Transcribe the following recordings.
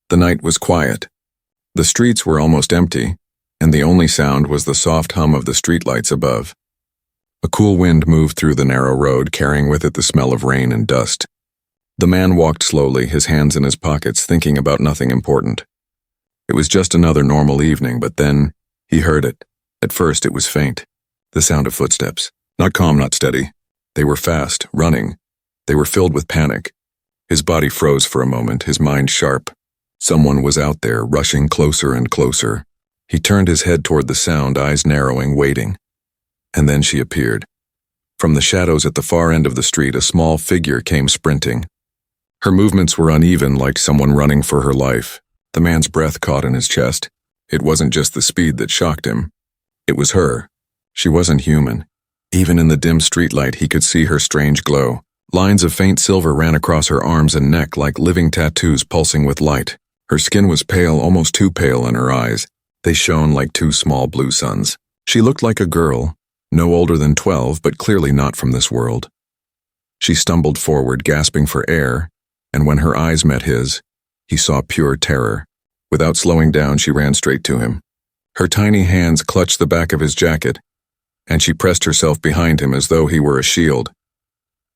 The night was quiet. The streets were almost empty, and the only sound was the soft hum of the streetlights above. A cool wind moved through the narrow road, carrying with it the smell of rain and dust. The man walked slowly, his hands in his pockets, thinking about nothing important. It was just another normal evening, but then he heard it. At first it was faint. The sound of footsteps. Not calm, not steady. They were fast, running. They were filled with panic. His body froze for a moment, his mind sharp. Someone was out there, rushing closer and closer. He turned his head toward the sound, eyes narrowing, waiting. And then she appeared. From the shadows at the far end of the street, a small figure came sprinting. Her movements were uneven, like someone running for her life. The man's breath caught in his chest. It wasn't just the speed that shocked him. It was her. She wasn't human. Even in the dim streetlight, he could see her strange glow. Lines of faint silver ran across her arms and neck like living tattoos pulsing with light. Her skin was pale, almost too pale, and her eyes. They shone like two small blue suns. She looked like a girl, no older than 12, but clearly not from this world. She stumbled forward, gasping for air, and when her eyes met his, he saw pure terror. Without slowing down, she ran straight to him. Her tiny hands clutched the back of his jacket, and she pressed herself behind him as though he were a shield.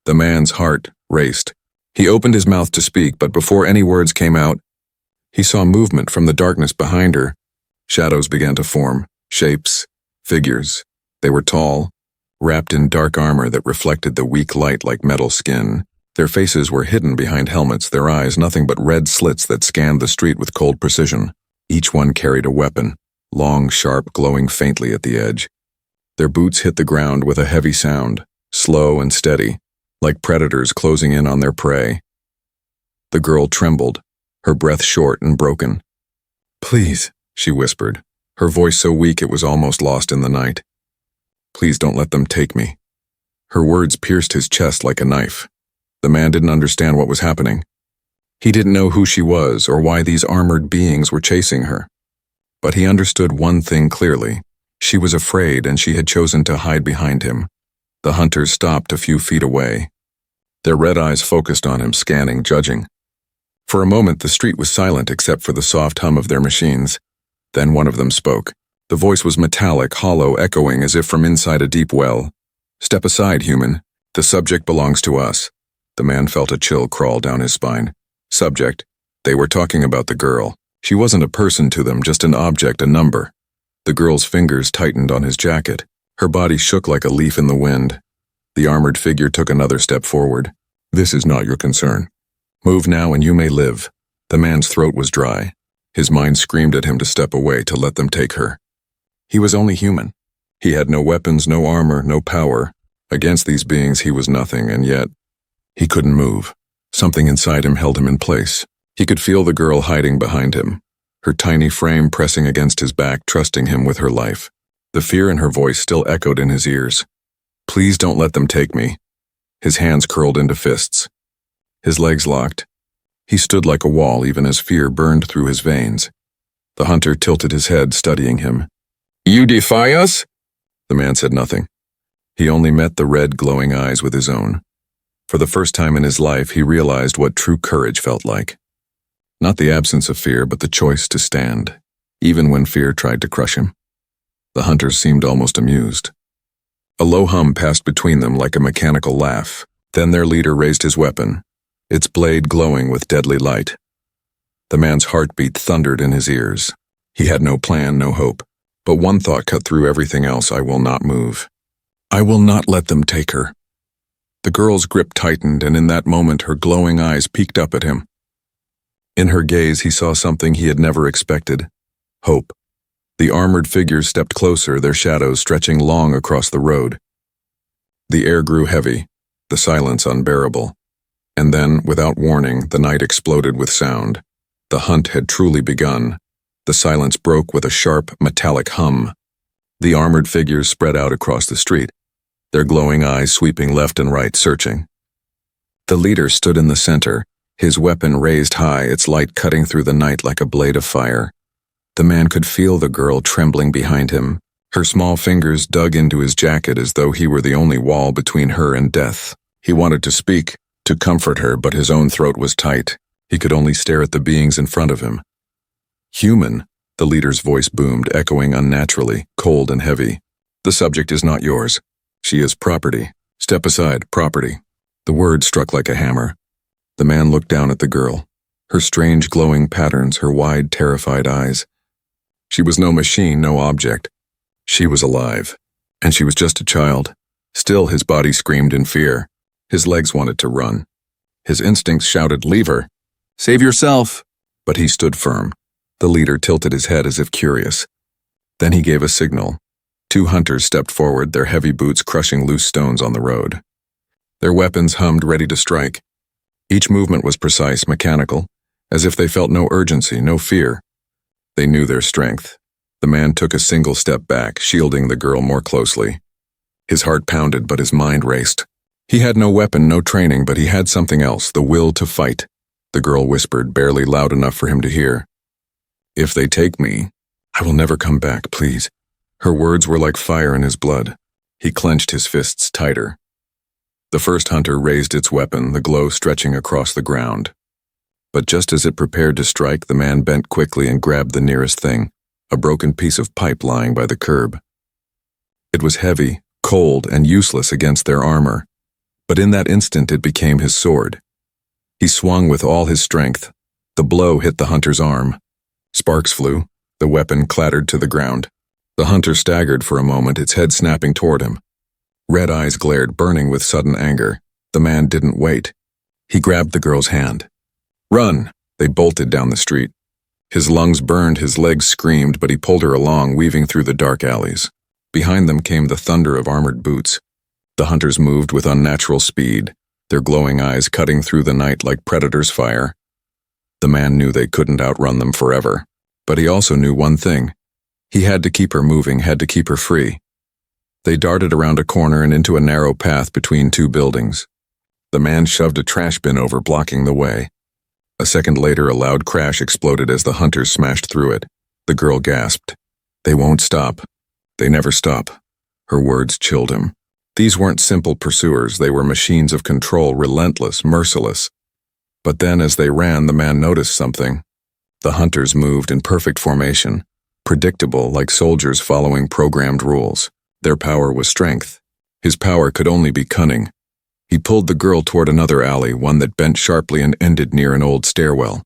The man's heart raced. He opened his mouth to speak, but before any words came out, he saw movement from the darkness behind her. Shadows began to form, shapes, figures. They were tall, wrapped in dark armor that reflected the weak light like metal skin. Their faces were hidden behind helmets, their eyes nothing but red slits that scanned the street with cold precision. Each one carried a weapon, long, sharp, glowing faintly at the edge. Their boots hit the ground with a heavy sound, slow and steady, like predators closing in on their prey. The girl trembled, her breath short and broken. "Please," she whispered, her voice so weak it was almost lost in the night. "Please don't let them take me." Her words pierced his chest like a knife. The man didn't understand what was happening. He didn't know who she was or why these armored beings were chasing her. But he understood one thing clearly. She was afraid, and she had chosen to hide behind him. The hunters stopped a few feet away. Their red eyes focused on him, scanning, judging. For a moment, the street was silent except for the soft hum of their machines. Then one of them spoke. The voice was metallic, hollow, echoing as if from inside a deep well. "Step aside, human. The subject belongs to us." The man felt a chill crawl down his spine. Subject. They were talking about the girl. She wasn't a person to them, just an object, a number. The girl's fingers tightened on his jacket. Her body shook like a leaf in the wind. The armored figure took another step forward. "This is not your concern. Move now and you may live." The man's throat was dry. His mind screamed at him to step away, to let them take her. He was only human. He had no weapons, no armor, no power. Against these beings he was nothing, and yet he couldn't move. Something inside him held him in place. He could feel the girl hiding behind him, her tiny frame pressing against his back, trusting him with her life. The fear in her voice still echoed in his ears. "Please don't let them take me." His hands curled into fists. His legs locked. He stood like a wall even as fear burned through his veins. The hunter tilted his head, studying him. "You defy us?" The man said nothing. He only met the red, glowing eyes with his own. For the first time in his life, he realized what true courage felt like. Not the absence of fear, but the choice to stand, even when fear tried to crush him. The hunters seemed almost amused. A low hum passed between them like a mechanical laugh. Then their leader raised his weapon, its blade glowing with deadly light. The man's heartbeat thundered in his ears. He had no plan, no hope. But one thought cut through everything else: I will not move. I will not let them take her. The girl's grip tightened, and in that moment her glowing eyes peeked up at him. In her gaze he saw something he had never expected: hope. The armored figures stepped closer, their shadows stretching long across the road. The air grew heavy, the silence unbearable. And then, without warning, the night exploded with sound. The hunt had truly begun. The silence broke with a sharp, metallic hum. The armored figures spread out across the street, their glowing eyes sweeping left and right, searching. The leader stood in the center, his weapon raised high, its light cutting through the night like a blade of fire. The man could feel the girl trembling behind him. Her small fingers dug into his jacket as though he were the only wall between her and death. He wanted to speak, to comfort her, but his own throat was tight. He could only stare at the beings in front of him. Human, the leader's voice boomed, echoing unnaturally, cold and heavy. The subject is not yours. She is property. Step aside, property. The word struck like a hammer. The man looked down at the girl. Her strange glowing patterns, her wide, terrified eyes. She was no machine, no object. She was alive. And she was just a child. Still, his body screamed in fear. His legs wanted to run. His instincts shouted, "Leave her. Save yourself." But he stood firm. The leader tilted his head as if curious. Then he gave a signal. 2 hunters stepped forward, their heavy boots crushing loose stones on the road. Their weapons hummed, ready to strike. Each movement was precise, mechanical, as if they felt no urgency, no fear. They knew their strength. The man took a single step back, shielding the girl more closely. His heart pounded, but his mind raced. He had no weapon, no training, but he had something else, the will to fight. The girl whispered, barely loud enough for him to hear. "If they take me, I will never come back, please." Her words were like fire in his blood. He clenched his fists tighter. The first hunter raised its weapon, the glow stretching across the ground. But just as it prepared to strike, the man bent quickly and grabbed the nearest thing, a broken piece of pipe lying by the curb. It was heavy, cold, and useless against their armor, but in that instant it became his sword. He swung with all his strength. The blow hit the hunter's arm. Sparks flew. The weapon clattered to the ground. The hunter staggered for a moment, its head snapping toward him. Red eyes glared, burning with sudden anger. The man didn't wait. He grabbed the girl's hand. "Run!" They bolted down the street. His lungs burned, his legs screamed, but he pulled her along, weaving through the dark alleys. Behind them came the thunder of armored boots. The hunters moved with unnatural speed, their glowing eyes cutting through the night like predators' fire. The man knew they couldn't outrun them forever, but he also knew one thing. He had to keep her moving, had to keep her free. They darted around a corner and into a narrow path between 2 buildings. The man shoved a trash bin over, blocking the way. A second later, a loud crash exploded as the hunters smashed through it. The girl gasped. "They won't stop. They never stop." Her words chilled him. These weren't simple pursuers, they were machines of control, relentless, merciless. But then, as they ran, the man noticed something. The hunters moved in perfect formation, predictable, like soldiers following programmed rules. Their power was strength. His power could only be cunning. He pulled the girl toward another alley, one that bent sharply and ended near an old stairwell.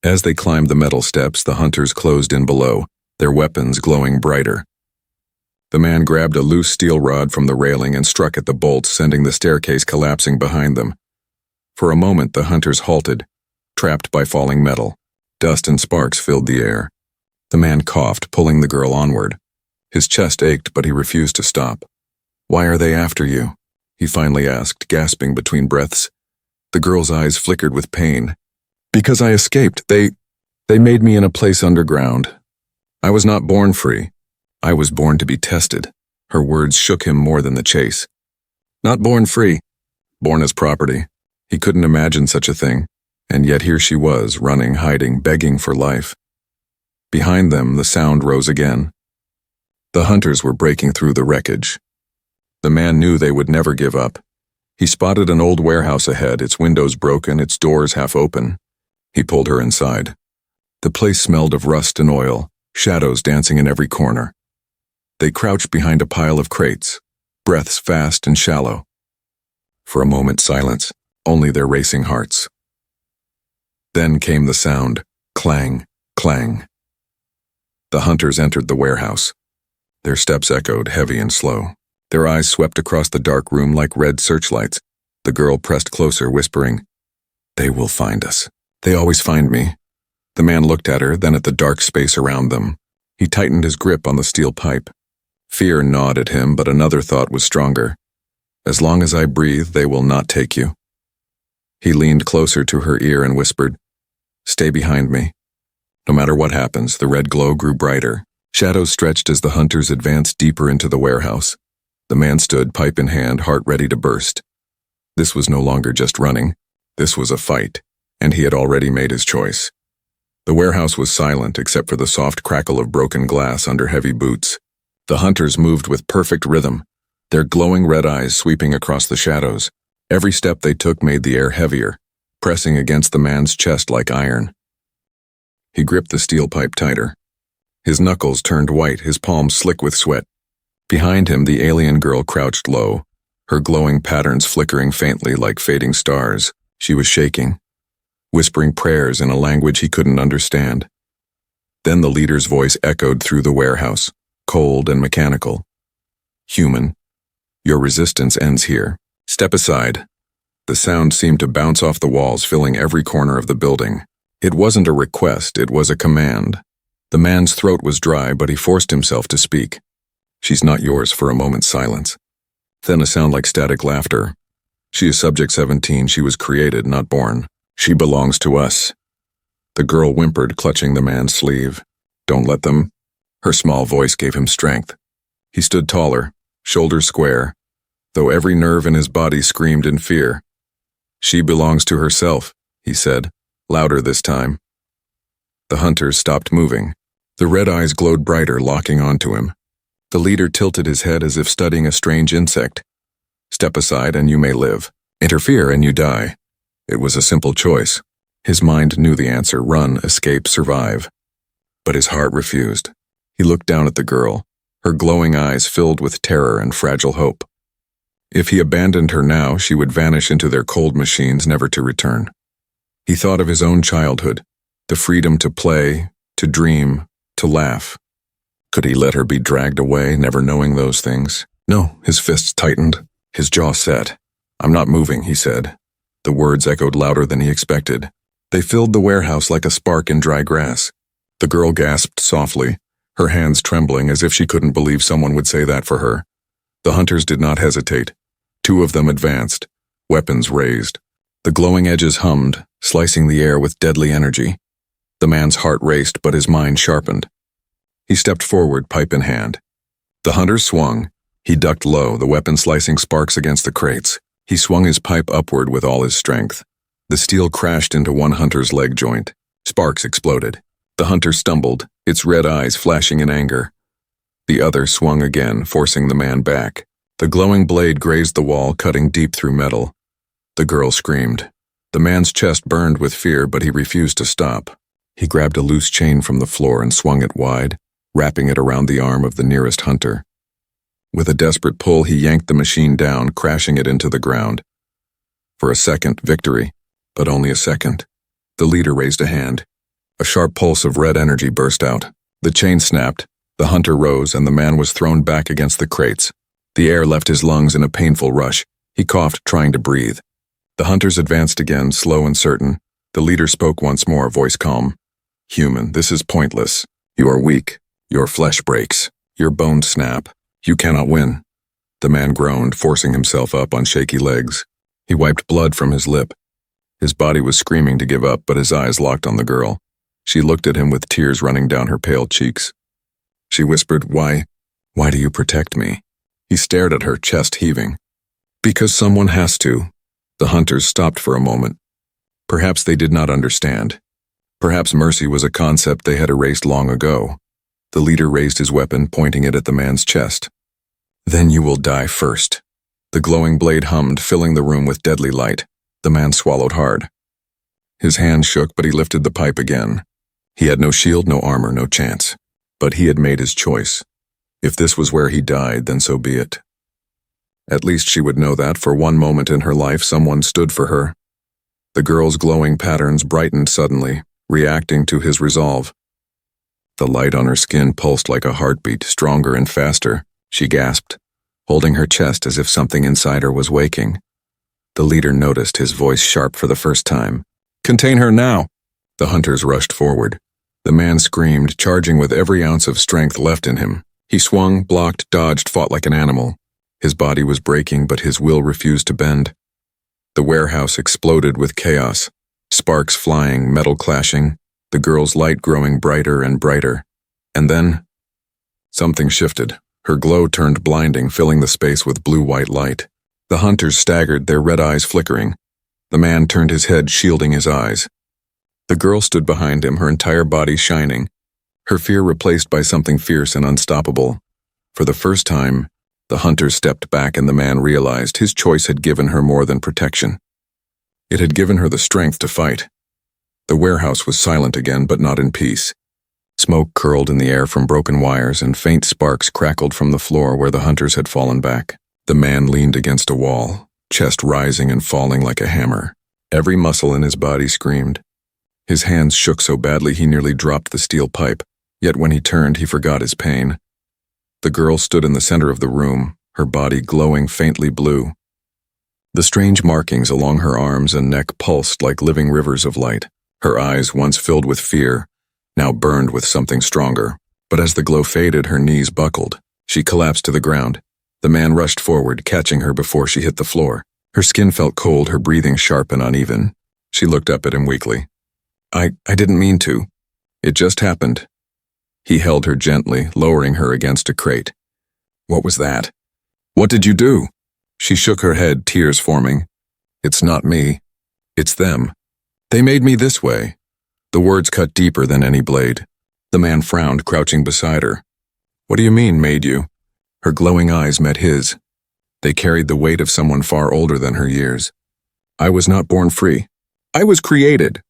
As they climbed the metal steps, the hunters closed in below, their weapons glowing brighter. The man grabbed a loose steel rod from the railing and struck at the bolts, sending the staircase collapsing behind them. For a moment, the hunters halted, trapped by falling metal. Dust and sparks filled the air. The man coughed, pulling the girl onward. His chest ached, but he refused to stop. "Why are they after you?" he finally asked, gasping between breaths. The girl's eyes flickered with pain. "Because I escaped. They made me in a place underground. I was not born free. I was born to be tested." Her words shook him more than the chase. Not born free. Born as property. He couldn't imagine such a thing, and yet here she was, running, hiding, begging for life. Behind them, the sound rose again. The hunters were breaking through the wreckage. The man knew they would never give up. He spotted an old warehouse ahead, its windows broken, its doors half open. He pulled her inside. The place smelled of rust and oil, shadows dancing in every corner. They crouched behind a pile of crates, breaths fast and shallow. For a moment, silence, only their racing hearts. Then came the sound, clang, clang. The hunters entered the warehouse. Their steps echoed, heavy and slow. Their eyes swept across the dark room like red searchlights. The girl pressed closer, whispering, "They will find us. They always find me." The man looked at her, then at the dark space around them. He tightened his grip on the steel pipe. Fear gnawed at him, but another thought was stronger. "As long as I breathe, they will not take you." He leaned closer to her ear and whispered, "Stay behind me." No matter what happens, the red glow grew brighter. Shadows stretched as the hunters advanced deeper into the warehouse. The man stood, pipe in hand, heart ready to burst. This was no longer just running. This was a fight, and he had already made his choice. The warehouse was silent except for the soft crackle of broken glass under heavy boots. The hunters moved with perfect rhythm, their glowing red eyes sweeping across the shadows. Every step they took made the air heavier. pressing against the man's chest like iron. He gripped the steel pipe tighter. His knuckles turned white, his palms slick with sweat. Behind him, the alien girl crouched low, her glowing patterns flickering faintly like fading stars. She was shaking, whispering prayers in a language he couldn't understand. Then the leader's voice echoed through the warehouse, cold and mechanical. "Human, your resistance ends here. Step aside." The sound seemed to bounce off the walls, filling every corner of the building. It wasn't a request, it was a command. The man's throat was dry, but he forced himself to speak. "She's not yours," for a moment's silence. Then a sound like static laughter. "She is Subject 17, she was created, not born. She belongs to us." The girl whimpered, clutching the man's sleeve. "Don't let them." Her small voice gave him strength. He stood taller, shoulders square, though every nerve in his body screamed in fear. "She belongs to herself," he said, louder this time. The hunters stopped moving. The red eyes glowed brighter, locking onto him. The leader tilted his head as if studying a strange insect. "Step aside and you may live. Interfere and you die." It was a simple choice. His mind knew the answer: run, escape, survive. But his heart refused. He looked down at the girl, her glowing eyes filled with terror and fragile hope. If he abandoned her now, she would vanish into their cold machines, never to return. He thought of his own childhood, the freedom to play, to dream, to laugh. Could he let her be dragged away, never knowing those things? No, his fists tightened, his jaw set. "I'm not moving," he said. The words echoed louder than he expected. They filled the warehouse like a spark in dry grass. The girl gasped softly, her hands trembling as if she couldn't believe someone would say that for her. The hunters did not hesitate. Two of them advanced, weapons raised. The glowing edges hummed, slicing the air with deadly energy. The man's heart raced, but his mind sharpened. He stepped forward, pipe in hand. The hunter swung. He ducked low, the weapon slicing sparks against the crates. He swung his pipe upward with all his strength. The steel crashed into one hunter's leg joint. Sparks exploded. The hunter stumbled, its red eyes flashing in anger. The other swung again, forcing the man back. The glowing blade grazed the wall, cutting deep through metal. The girl screamed. The man's chest burned with fear, but he refused to stop. He grabbed a loose chain from the floor and swung it wide, wrapping it around the arm of the nearest hunter. With a desperate pull, he yanked the machine down, crashing it into the ground. For a second, victory, but only a second. The leader raised a hand. A sharp pulse of red energy burst out. The chain snapped, the hunter rose, and the man was thrown back against the crates. The air left his lungs in a painful rush. He coughed, trying to breathe. The hunters advanced again, slow and certain. The leader spoke once more, voice calm. "Human, this is pointless. You are weak. Your flesh breaks. Your bones snap. You cannot win." The man groaned, forcing himself up on shaky legs. He wiped blood from his lip. His body was screaming to give up, but his eyes locked on the girl. She looked at him with tears running down her pale cheeks. She whispered, why do you protect me?" He stared at her, chest heaving. "Because someone has to." The hunters stopped for a moment. Perhaps they did not understand. Perhaps mercy was a concept they had erased long ago. The leader raised his weapon, pointing it at the man's chest. "Then you will die first." The glowing blade hummed, filling the room with deadly light. The man swallowed hard. His hand shook, but he lifted the pipe again. He had no shield, no armor, no chance. But he had made his choice. If this was where he died, then so be it. At least she would know that for one moment in her life someone stood for her. The girl's glowing patterns brightened suddenly, reacting to his resolve. The light on her skin pulsed like a heartbeat, stronger and faster. She gasped, holding her chest as if something inside her was waking. The leader noticed, his voice sharp for the first time. "Contain her now!" The hunters rushed forward. The man screamed, charging with every ounce of strength left in him. He swung, blocked, dodged, fought like an animal. His body was breaking, but his will refused to bend. The warehouse exploded with chaos, sparks flying, metal clashing, the girl's light growing brighter and brighter. And then, something shifted. Her glow turned blinding, filling the space with blue-white light. The hunters staggered, their red eyes flickering. The man turned his head, shielding his eyes. The girl stood behind him, her entire body shining, her fear replaced by something fierce and unstoppable. For the first time, the hunter stepped back and the man realized his choice had given her more than protection. It had given her the strength to fight. The warehouse was silent again, but not in peace. Smoke curled in the air from broken wires, and faint sparks crackled from the floor where the hunters had fallen back. The man leaned against a wall, chest rising and falling like a hammer. Every muscle in his body screamed. His hands shook so badly he nearly dropped the steel pipe, yet when he turned he forgot his pain. The girl stood in the center of the room, her body glowing faintly blue. The strange markings along her arms and neck pulsed like living rivers of light. Her eyes, once filled with fear, now burned with something stronger. But as the glow faded, her knees buckled. She collapsed to the ground. The man rushed forward, catching her before she hit the floor. Her skin felt cold, her breathing sharp and uneven. She looked up at him weakly. I didn't mean to. It just happened. He held her gently, lowering her against a crate. What was that? What did you do? She shook her head, tears forming. It's not me. It's them. They made me this way. The words cut deeper than any blade. The man frowned, crouching beside her. What do you mean, made you? Her glowing eyes met his. They carried the weight of someone far older than her years. I was not born free. I was created.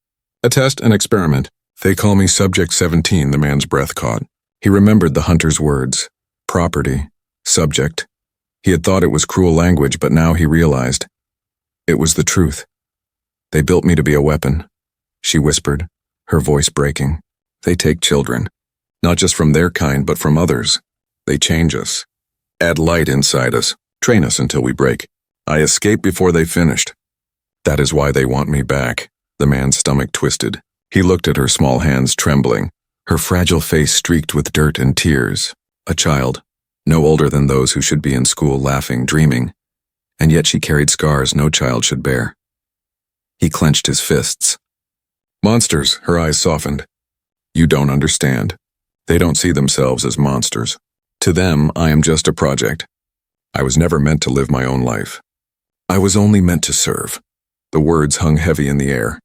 A test, an experiment. They call me Subject 17, the man's breath caught. He remembered the hunter's words. Property. Subject. He had thought it was cruel language, but now he realized. It was the truth. They built me to be a weapon, she whispered, her voice breaking. They take children. Not just from their kind, but from others. They change us. Add light inside us. Train us until we break. I escaped before they finished. That is why they want me back. The man's stomach twisted. He looked at her small hands trembling, her fragile face streaked with dirt and tears. A child, no older than those who should be in school laughing, dreaming. And yet she carried scars no child should bear. He clenched his fists. Monsters, her eyes softened. You don't understand. They don't see themselves as monsters. To them, I am just a project. I was never meant to live my own life. I was only meant to serve. The words hung heavy in the air.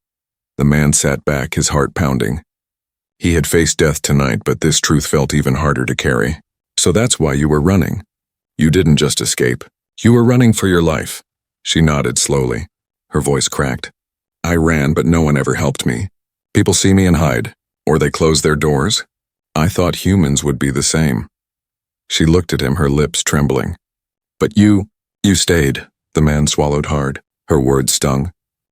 The man sat back, his heart pounding. He had faced death tonight, but this truth felt even harder to carry. So that's why you were running. You didn't just escape. You were running for your life. She nodded slowly. Her voice cracked. I ran, but no one ever helped me. People see me and hide, or they close their doors. I thought humans would be the same. She looked at him, her lips trembling. But you stayed. The man swallowed hard. Her words stung.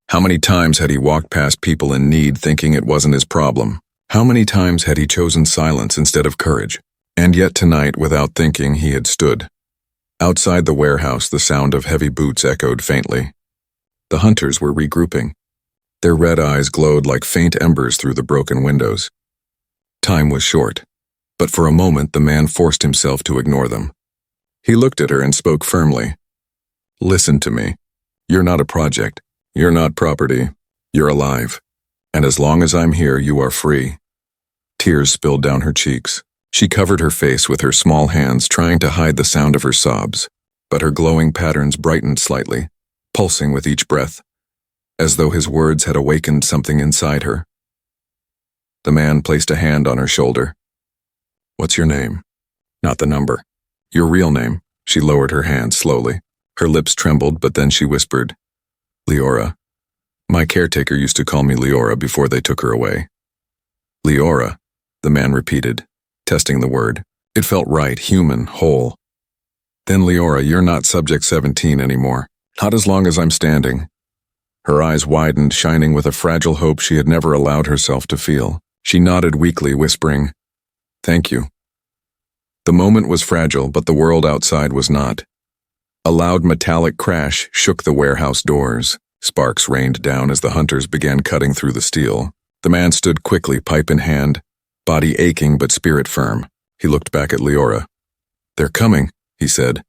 How many times had he walked past people in need thinking it wasn't his problem? How many times had he chosen silence instead of courage? And yet tonight, without thinking, he had stood. Outside the warehouse, the sound of heavy boots echoed faintly. The hunters were regrouping. Their red eyes glowed like faint embers through the broken windows. Time was short, but for a moment the man forced himself to ignore them. He looked at her and spoke firmly. Listen to me. You're not a project. You're not property. You're alive. And as long as I'm here, you are free. Tears spilled down her cheeks. She covered her face with her small hands, trying to hide the sound of her sobs, but her glowing patterns brightened slightly, pulsing with each breath, as though his words had awakened something inside her. The man placed a hand on her shoulder. What's your name? Not the number. Your real name. She lowered her hand slowly. Her lips trembled, but then she whispered, Leora. My caretaker used to call me Leora before they took her away. Leora, the man repeated, testing the word. It felt right, human, whole. Then Leora, you're not Subject 17 anymore. Not as long as I'm standing. Her eyes widened, shining with a fragile hope she had never allowed herself to feel. She nodded weakly, whispering, Thank you. The moment was fragile, but the world outside was not. A loud metallic crash shook the warehouse doors. Sparks rained down as the hunters began cutting through the steel. The man stood quickly, pipe in hand, body aching but spirit firm. He looked back at Leora. They're coming, he said.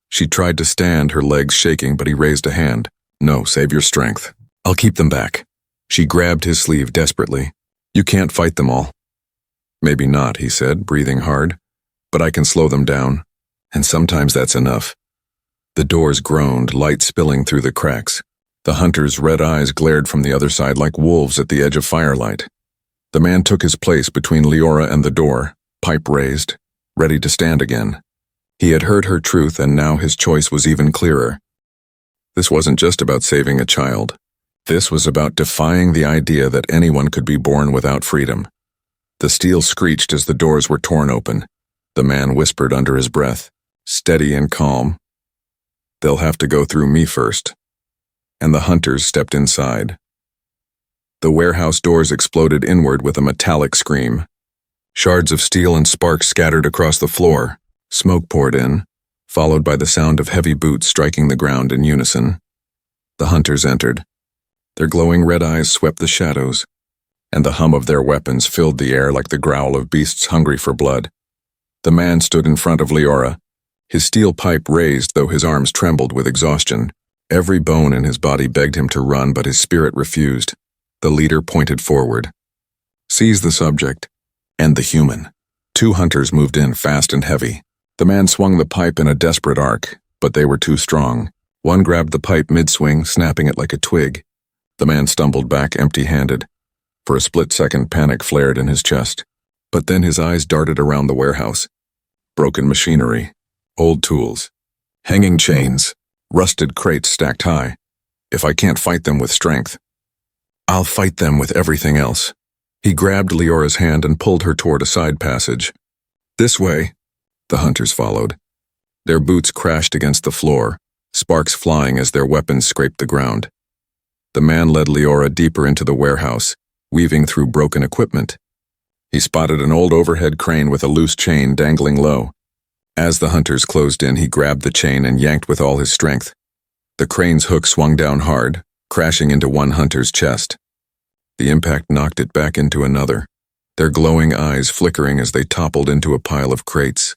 She tried to stand, her legs shaking, but he raised a hand. No, save your strength. I'll keep them back. She grabbed his sleeve desperately. You can't fight them all. Maybe not, he said, breathing hard. But I can slow them down. And sometimes that's enough. The doors groaned, light spilling through the cracks. The hunter's red eyes glared from the other side like wolves at the edge of firelight. The man took his place between Leora and the door, pipe raised, ready to stand again. He had heard her truth, and now his choice was even clearer. This wasn't just about saving a child. This was about defying the idea that anyone could be born without freedom. The steel screeched as the doors were torn open. The man whispered under his breath, steady and calm. "They'll have to go through me first." And the hunters stepped inside. The warehouse doors exploded inward with a metallic scream. Shards of steel and sparks scattered across the floor. Smoke poured in, followed by the sound of heavy boots striking the ground in unison. The hunters entered. Their glowing red eyes swept the shadows, and the hum of their weapons filled the air like the growl of beasts hungry for blood. The man stood in front of Leora, his steel pipe raised though his arms trembled with exhaustion. Every bone in his body begged him to run, but his spirit refused. The leader pointed forward. "Seize the subject. End the human." 2 hunters moved in fast and heavy. The man swung the pipe in a desperate arc, but they were too strong. One grabbed the pipe mid-swing, snapping it like a twig. The man stumbled back empty-handed. For a split second, panic flared in his chest. But then his eyes darted around the warehouse. Broken machinery, old tools, hanging chains, rusted crates stacked high. If I can't fight them with strength, I'll fight them with everything else. He grabbed Leora's hand and pulled her toward a side passage. "This way." The hunters followed. Their boots crashed against the floor, sparks flying as their weapons scraped the ground. The man led Leora deeper into the warehouse, weaving through broken equipment. He spotted an old overhead crane with a loose chain dangling low. As the hunters closed in, he grabbed the chain and yanked with all his strength. The crane's hook swung down hard, crashing into one hunter's chest. The impact knocked it back into another, their glowing eyes flickering as they toppled into a pile of crates.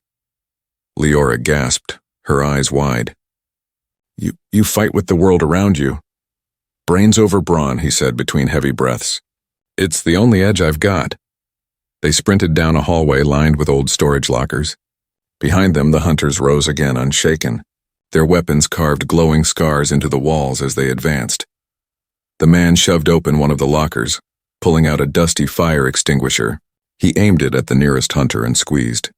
Leora gasped, her eyes wide. You fight with the world around you." "Brains over brawn," he said between heavy breaths. "It's the only edge I've got." They sprinted down a hallway lined with old storage lockers. Behind them, the hunters rose again unshaken. Their weapons carved glowing scars into the walls as they advanced. The man shoved open one of the lockers, pulling out a dusty fire extinguisher. He aimed it at the nearest hunter and squeezed.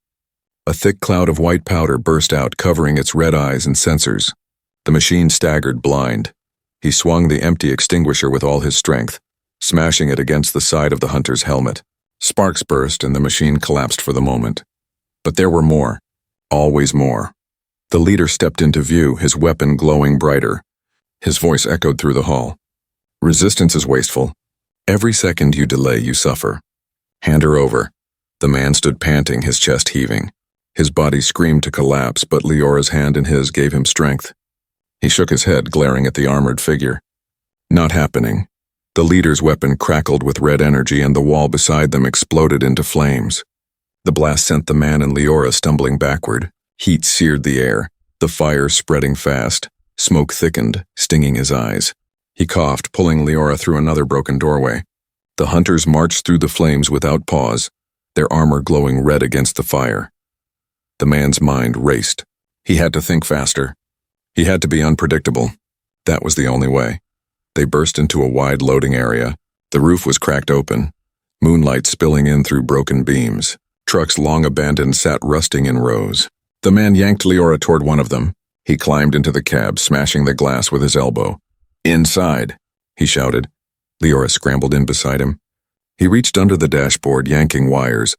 A thick cloud of white powder burst out, covering its red eyes and sensors. The machine staggered blind. He swung the empty extinguisher with all his strength, smashing it against the side of the hunter's helmet. Sparks burst and the machine collapsed for the moment. But there were more. Always more. The leader stepped into view, his weapon glowing brighter. His voice echoed through the hall. "Resistance is wasteful. Every second you delay, you suffer. Hand her over." The man stood panting, his chest heaving. His body screamed to collapse, but Leora's hand in his gave him strength. He shook his head, glaring at the armored figure. Not happening. The leader's weapon crackled with red energy and the wall beside them exploded into flames. The blast sent the man and Leora stumbling backward. Heat seared the air, the fire spreading fast. Smoke thickened, stinging his eyes. He coughed, pulling Leora through another broken doorway. The hunters marched through the flames without pause, their armor glowing red against the fire. The man's mind raced. He had to think faster. He had to be unpredictable. That was the only way. They burst into a wide loading area. The roof was cracked open, moonlight spilling in through broken beams. Trucks long abandoned sat rusting in rows. The man yanked Leora toward one of them. He climbed into the cab, smashing the glass with his elbow. "Inside," he shouted. Leora scrambled in beside him. He reached under the dashboard, yanking wires.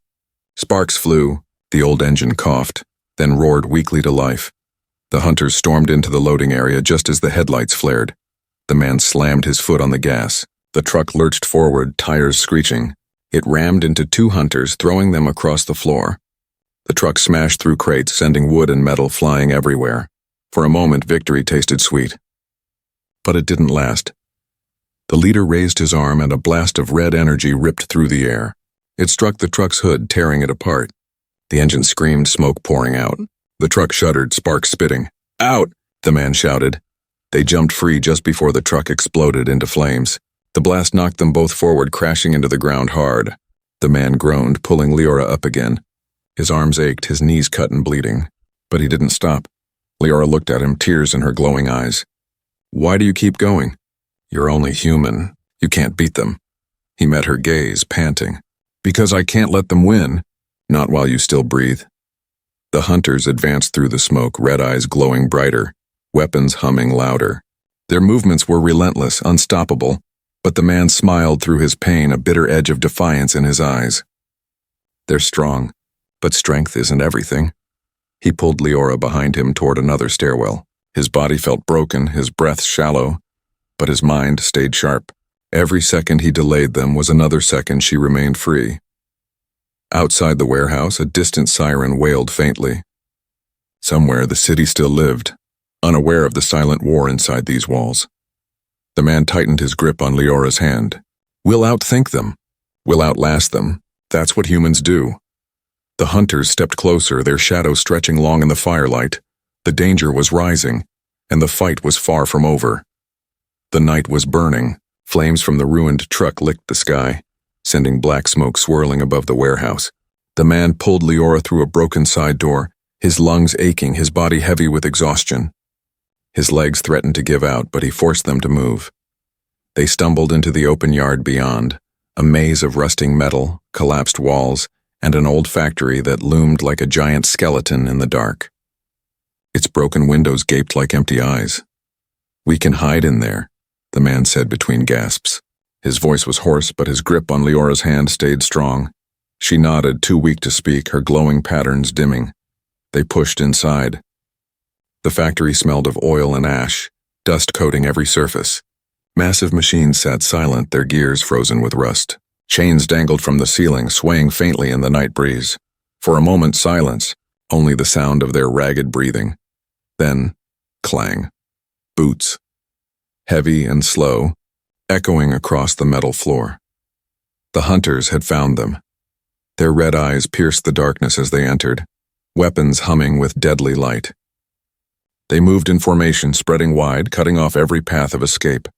Sparks flew, the old engine coughed, then roared weakly to life. The hunters stormed into the loading area just as the headlights flared. The man slammed his foot on the gas. The truck lurched forward, tires screeching. It rammed into 2 hunters, throwing them across the floor. The truck smashed through crates, sending wood and metal flying everywhere. For a moment, victory tasted sweet. But it didn't last. The leader raised his arm and a blast of red energy ripped through the air. It struck the truck's hood, tearing it apart. The engine screamed, smoke pouring out. The truck shuddered, sparks spitting. "Out!" the man shouted. They jumped free just before the truck exploded into flames. The blast knocked them both forward, crashing into the ground hard. The man groaned, pulling Leora up again. His arms ached, his knees cut and bleeding. But he didn't stop. Leora looked at him, tears in her glowing eyes. "Why do you keep going? You're only human. You can't beat them." He met her gaze, panting. "Because I can't let them win. Not while you still breathe." The hunters advanced through the smoke, red eyes glowing brighter, weapons humming louder. Their movements were relentless, unstoppable, but the man smiled through his pain, a bitter edge of defiance in his eyes. They're strong, but strength isn't everything. He pulled Leora behind him toward another stairwell. His body felt broken, his breath shallow, but his mind stayed sharp. Every second he delayed them was another second she remained free. Outside the warehouse, a distant siren wailed faintly. Somewhere the city still lived, unaware of the silent war inside these walls. The man tightened his grip on Leora's hand. We'll outthink them. We'll outlast them. That's what humans do. The hunters stepped closer, their shadows stretching long in the firelight. The danger was rising, and the fight was far from over. The night was burning. Flames from the ruined truck licked the sky, sending black smoke swirling above the warehouse. The man pulled Leora through a broken side door, his lungs aching, his body heavy with exhaustion. His legs threatened to give out, but he forced them to move. They stumbled into the open yard beyond, a maze of rusting metal, collapsed walls, and an old factory that loomed like a giant skeleton in the dark. Its broken windows gaped like empty eyes. "We can hide in there," the man said between gasps. His voice was hoarse, but his grip on Leora's hand stayed strong. She nodded, too weak to speak, her glowing patterns dimming. They pushed inside. The factory smelled of oil and ash, dust coating every surface. Massive machines sat silent, their gears frozen with rust. Chains dangled from the ceiling, swaying faintly in the night breeze. For a moment, silence, only the sound of their ragged breathing. Then, clang. Boots. Heavy and slow, echoing across the metal floor. The hunters had found them. Their red eyes pierced the darkness as they entered, weapons humming with deadly light. They moved in formation, spreading wide, cutting off every path of escape.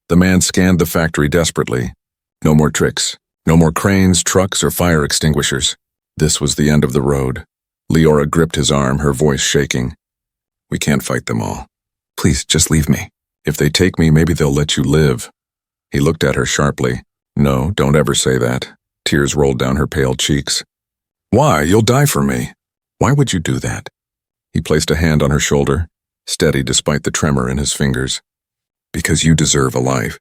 The man scanned the factory desperately. No more tricks. No more cranes, trucks, or fire extinguishers. This was the end of the road. Leora gripped his arm, her voice shaking. "We can't fight them all. Please, just leave me. If they take me, maybe they'll let you live." He looked at her sharply. "No, don't ever say that." Tears rolled down her pale cheeks. "Why? You'll die for me." "Why would you do that?" He placed a hand on her shoulder, steady despite the tremor in his fingers. "Because you deserve a life.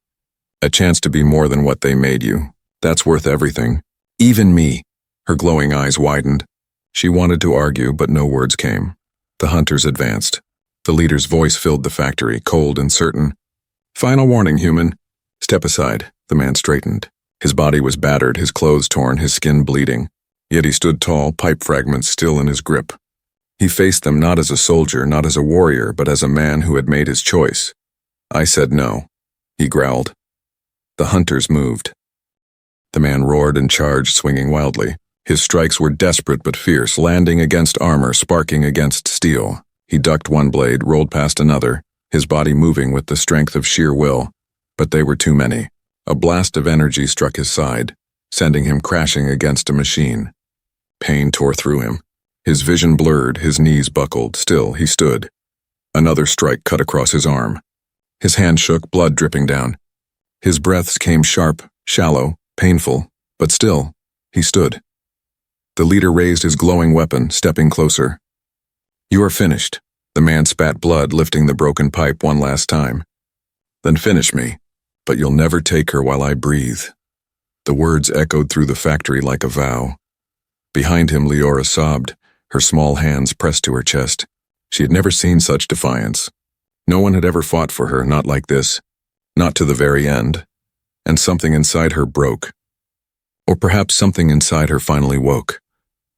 A chance to be more than what they made you. That's worth everything. Even me." Her glowing eyes widened. She wanted to argue, but no words came. The hunters advanced. The leader's voice filled the factory, cold and certain. "Final warning, human. Step aside." The man straightened. His body was battered, his clothes torn, his skin bleeding. Yet he stood tall, pipe fragments still in his grip. He faced them not as a soldier, not as a warrior, but as a man who had made his choice. "I said no," he growled. The hunters moved. The man roared and charged, swinging wildly. His strikes were desperate but fierce, landing against armor, sparking against steel. He ducked one blade, rolled past another, his body moving with the strength of sheer will. But they were too many. A blast of energy struck his side, sending him crashing against a machine. Pain tore through him. His vision blurred, his knees buckled. Still, he stood. Another strike cut across his arm. His hand shook, blood dripping down. His breaths came sharp, shallow, painful, but still, he stood. The leader raised his glowing weapon, stepping closer. "You are finished." The man spat blood, lifting the broken pipe one last time. "Then finish me, but you'll never take her while I breathe." The words echoed through the factory like a vow. Behind him, Leora sobbed, her small hands pressed to her chest. She had never seen such defiance. No one had ever fought for her, not like this, not to the very end. And something inside her broke. Or perhaps something inside her finally woke.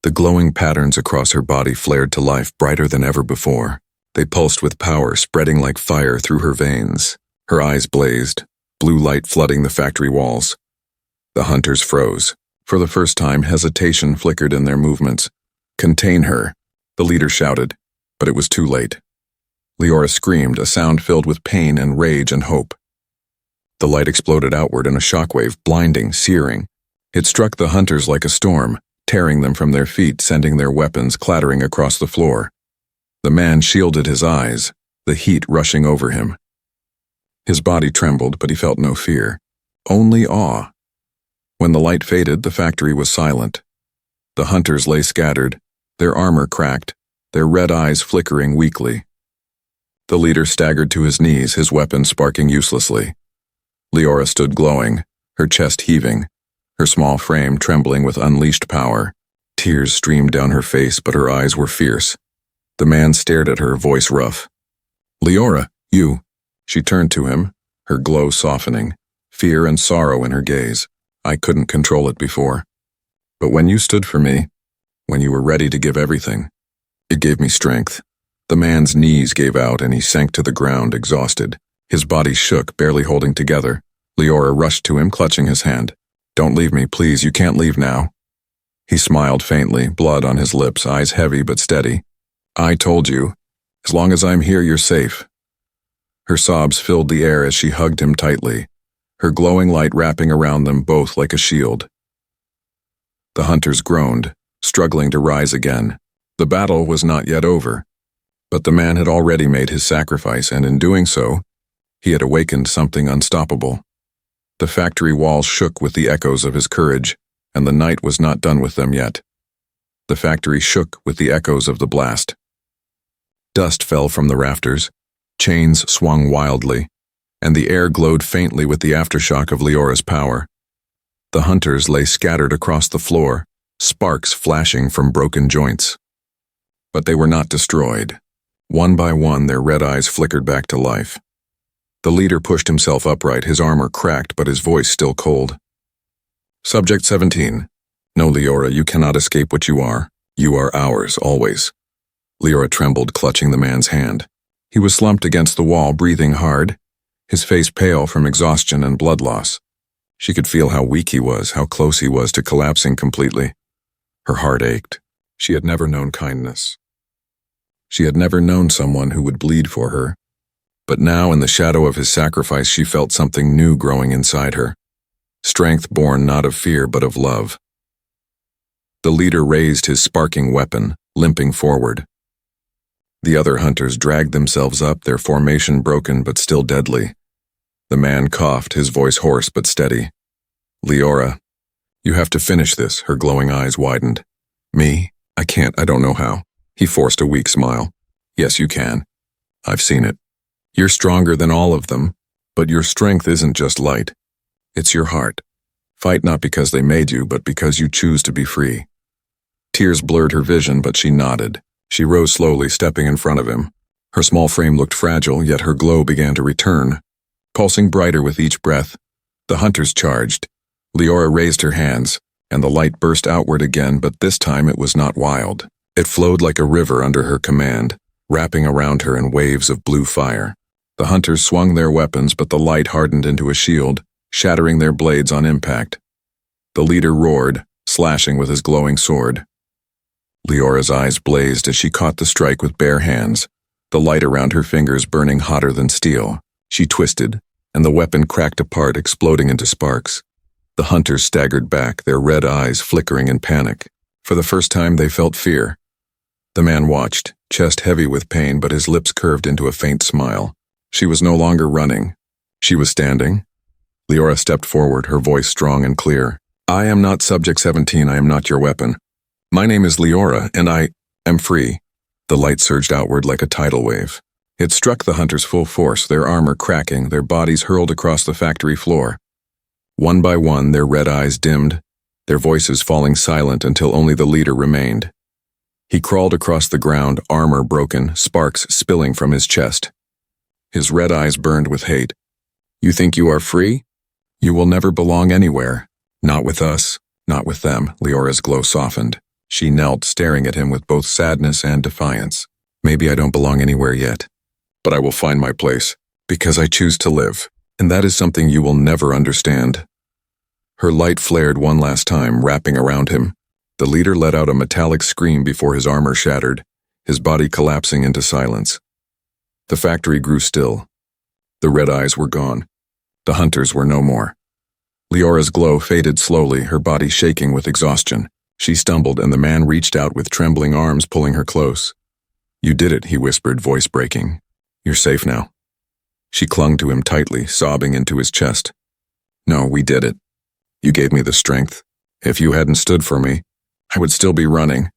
The glowing patterns across her body flared to life, brighter than ever before. They pulsed with power, spreading like fire through her veins. Her eyes blazed, blue light flooding the factory walls. The hunters froze. For the first time, hesitation flickered in their movements. "Contain her," the leader shouted, but it was too late. Leora screamed, a sound filled with pain and rage and hope. The light exploded outward in a shockwave, blinding, searing. It struck the hunters like a storm, tearing them from their feet, sending their weapons clattering across the floor. The man shielded his eyes, the heat rushing over him. His body trembled, but he felt no fear, only awe. When the light faded, the factory was silent. The hunters lay scattered, their armor cracked, their red eyes flickering weakly. The leader staggered to his knees, his weapon sparking uselessly. Leora stood glowing, her chest heaving, her small frame trembling with unleashed power. Tears streamed down her face, but her eyes were fierce. The man stared at her, voice rough. "Leora, you." She turned to him, her glow softening, fear and sorrow in her gaze. "I couldn't control it before. But when you stood for me, when you were ready to give everything, it gave me strength." The man's knees gave out and he sank to the ground, exhausted. His body shook, barely holding together. Leora rushed to him, clutching his hand. "Don't leave me, please, you can't leave now." He smiled faintly, blood on his lips, eyes heavy but steady. "I told you, as long as I'm here, you're safe." Her sobs filled the air as she hugged him tightly, her glowing light wrapping around them both like a shield. The hunters groaned, struggling to rise again. The battle was not yet over, but the man had already made his sacrifice, and in doing so, he had awakened something unstoppable. The factory walls shook with the echoes of his courage, and the night was not done with them yet. The factory shook with the echoes of the blast. Dust fell from the rafters, chains swung wildly, and the air glowed faintly with the aftershock of Leora's power. The hunters lay scattered across the floor, sparks flashing from broken joints. But they were not destroyed. One by one, their red eyes flickered back to life. The leader pushed himself upright, his armor cracked but his voice still cold. "Subject 17. No, Leora, you cannot escape what you are. You are ours, always." Leora trembled, clutching the man's hand. He was slumped against the wall, breathing hard, his face pale from exhaustion and blood loss. She could feel how weak he was, how close he was to collapsing completely. Her heart ached. She had never known kindness. She had never known someone who would bleed for her. But now, in the shadow of his sacrifice, she felt something new growing inside her. Strength born not of fear but of love. The leader raised his sparking weapon, limping forward. The other hunters dragged themselves up, their formation broken but still deadly. The man coughed, his voice hoarse but steady. "Leora, you have to finish this." Her glowing eyes widened. "Me? I can't, I don't know how." He forced a weak smile. "Yes, you can. I've seen it. You're stronger than all of them, but your strength isn't just light. It's your heart. Fight not because they made you, but because you choose to be free." Tears blurred her vision, but she nodded. She rose slowly, stepping in front of him. Her small frame looked fragile, yet her glow began to return. Pulsing brighter with each breath, the hunters charged. Leora raised her hands, and the light burst outward again, but this time it was not wild. It flowed like a river under her command, wrapping around her in waves of blue fire. The hunters swung their weapons, but the light hardened into a shield, shattering their blades on impact. The leader roared, slashing with his glowing sword. Leora's eyes blazed as she caught the strike with bare hands, the light around her fingers burning hotter than steel. She twisted, and the weapon cracked apart, exploding into sparks. The hunters staggered back, their red eyes flickering in panic. For the first time, they felt fear. The man watched, chest heavy with pain, but his lips curved into a faint smile. She was no longer running. She was standing. Leora stepped forward, her voice strong and clear. "I am not Subject 17, I am not your weapon. My name is Leora, and I am free." The light surged outward like a tidal wave. It struck the hunters full force, their armor cracking, their bodies hurled across the factory floor. One by one, their red eyes dimmed, their voices falling silent until only the leader remained. He crawled across the ground, armor broken, sparks spilling from his chest. His red eyes burned with hate. "You think you are free? You will never belong anywhere. Not with us, not with them." Leora's glow softened. She knelt, staring at him with both sadness and defiance. "Maybe I don't belong anywhere yet, but I will find my place, because I choose to live, and that is something you will never understand." Her light flared one last time, wrapping around him. The leader let out a metallic scream before his armor shattered, his body collapsing into silence. The factory grew still. The red eyes were gone. The hunters were no more. Leora's glow faded slowly, her body shaking with exhaustion. She stumbled, and the man reached out with trembling arms, pulling her close. "You did it," he whispered, voice breaking. "You're safe now." She clung to him tightly, sobbing into his chest. "No, we did it. You gave me the strength. If you hadn't stood for me, I would still be running."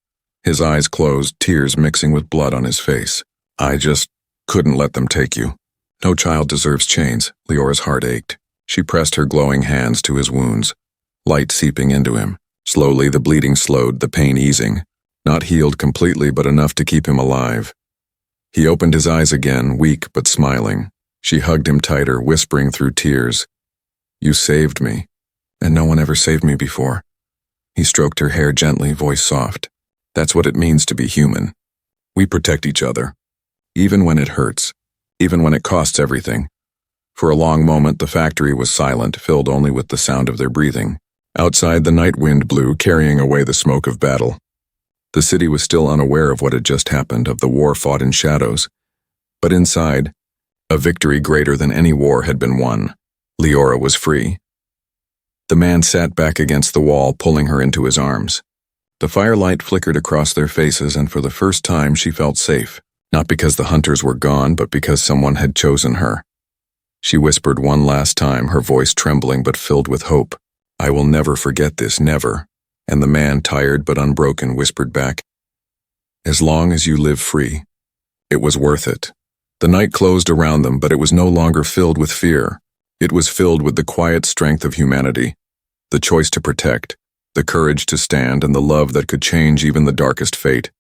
His eyes closed, tears mixing with blood on his face. Couldn't let them take you. No child deserves chains. Leora's heart ached. She pressed her glowing hands to his wounds, light seeping into him. Slowly the bleeding slowed, the pain easing. Not healed completely, but enough to keep him alive. He opened his eyes again, weak but smiling. She hugged him tighter, whispering through tears, "You saved me, and no one ever saved me before." He stroked her hair gently, voice soft. "That's what it means to be human. We protect each other, even when it hurts, even when it costs everything." For a long moment the factory was silent, filled only with the sound of their breathing. Outside the night wind blew, carrying away the smoke of battle. The city was still unaware of what had just happened, of the war fought in shadows. But inside, a victory greater than any war had been won. Leora was free. The man sat back against the wall, pulling her into his arms. The firelight flickered across their faces, and for the first time she felt safe, not because the hunters were gone, but because someone had chosen her. She whispered one last time, her voice trembling but filled with hope, "I will never forget this, never." And the man, tired but unbroken, whispered back, "As long as you live free." It was worth it. The night closed around them, but it was no longer filled with fear. It was filled with the quiet strength of humanity, the choice to protect, the courage to stand, and the love that could change even the darkest fate.